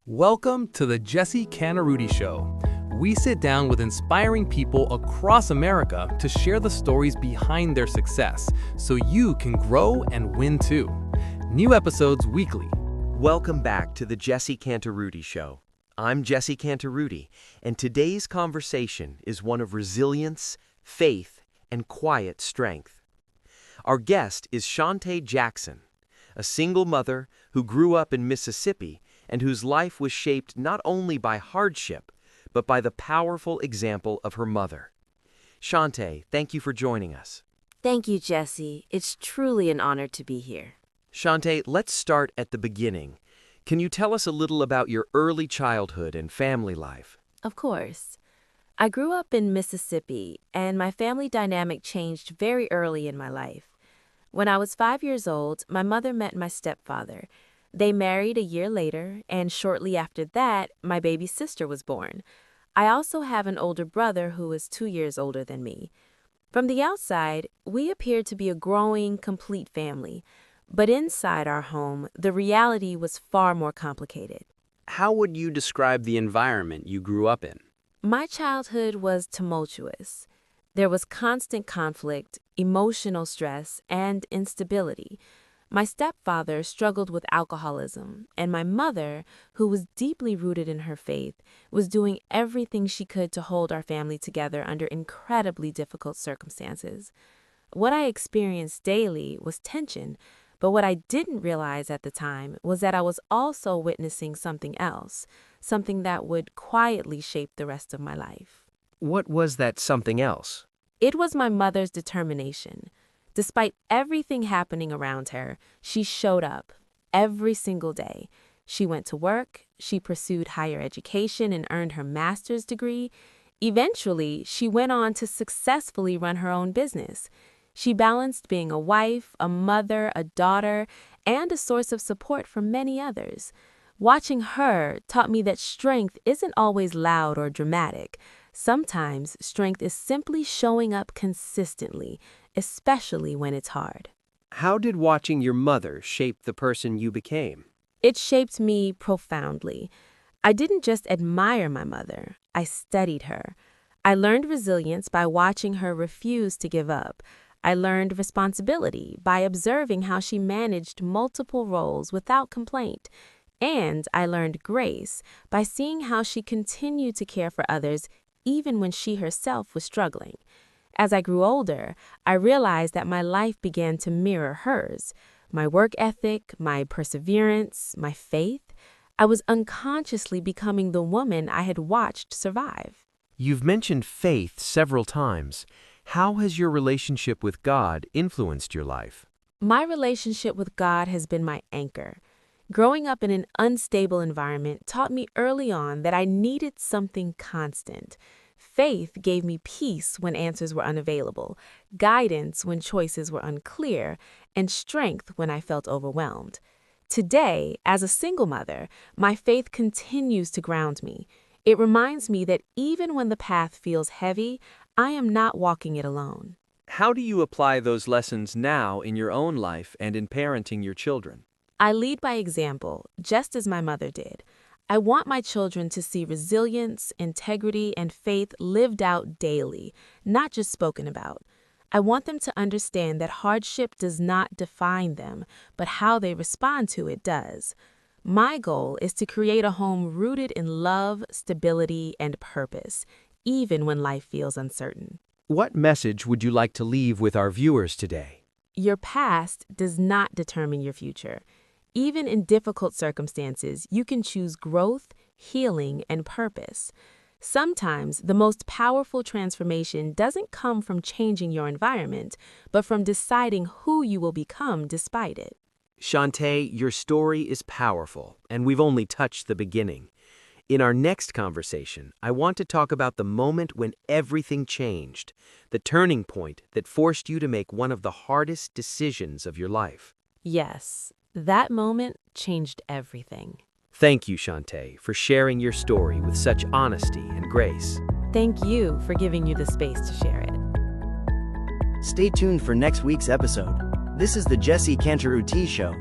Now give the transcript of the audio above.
Welcome to the Jesse Cantarutti Show. We sit down with inspiring people across America to share the stories behind their success so you can grow and win too. New episodes weekly. Welcome back to the Jesse Cantarutti Show. I'm Jesse Cantarutti, and today's conversation is one of resilience, faith, and quiet strength. Our guest is Shante Jackson, a single mother who grew up in Mississippi and whose life was shaped not only by hardship, but by the powerful example of her mother. Shante, thank you for joining us. Thank you, Jesse. It's truly an honor to be here. Shante, let's start at the beginning. Can you tell us a little about your early childhood and family life? Of course. I grew up in Mississippi, and my family dynamic changed very early in my life. When I was 5 years old, my mother met my stepfather. They married a year later, and shortly after that, my baby sister was born. I also have an older brother who is 2 years older than me. From the outside, we appeared to be a growing, complete family. But inside our home, the reality was far more complicated. How would you describe the environment you grew up in? My childhood was tumultuous. There was constant conflict, emotional stress, and instability. My stepfather struggled with alcoholism, and my mother, who was deeply rooted in her faith, was doing everything she could to hold our family together under incredibly difficult circumstances. What I experienced daily was tension, but what I didn't realize at the time was that I was also witnessing something else, something that would quietly shape the rest of my life. What was that something else? It was my mother's determination. Despite everything happening around her, she showed up every single day. She went to work, she pursued higher education and earned her master's degree. Eventually, she went on to successfully run her own business. She balanced being a wife, a mother, a daughter, and a source of support for many others. Watching her taught me that strength isn't always loud or dramatic. Sometimes strength is simply showing up consistently, especially when it's hard. How did watching your mother shape the person you became? It shaped me profoundly. I didn't just admire my mother, I studied her. I learned resilience by watching her refuse to give up. I learned responsibility by observing how she managed multiple roles without complaint. And I learned grace by seeing how she continued to care for others even when she herself was struggling. As I grew older, I realized that my life began to mirror hers. My work ethic, my perseverance, my faith. I was unconsciously becoming the woman I had watched survive. You've mentioned faith several times. How has your relationship with God influenced your life? My relationship with God has been my anchor. Growing up in an unstable environment taught me early on that I needed something constant. Faith gave me peace when answers were unavailable, guidance when choices were unclear, and strength when I felt overwhelmed. Today, as a single mother, my faith continues to ground me. It reminds me that even when the path feels heavy, I am not walking it alone. How do you apply those lessons now in your own life and in parenting your children? I lead by example, just as my mother did. I want my children to see resilience, integrity, and faith lived out daily, not just spoken about. I want them to understand that hardship does not define them, but how they respond to it does. My goal is to create a home rooted in love, stability, and purpose, even when life feels uncertain. What message would you like to leave with our viewers today? Your past does not determine your future. Even in difficult circumstances, you can choose growth, healing, and purpose. Sometimes the most powerful transformation doesn't come from changing your environment, but from deciding who you will become despite it. Shante, your story is powerful, and we've only touched the beginning. In our next conversation, I want to talk about the moment when everything changed, the turning point that forced you to make one of the hardest decisions of your life. Yes, that moment changed everything. Thank you, Shante, for sharing your story with such honesty and grace. Thank you for giving you the space to share it. Stay tuned for next week's episode. This is the Jesse Cantarutti Show.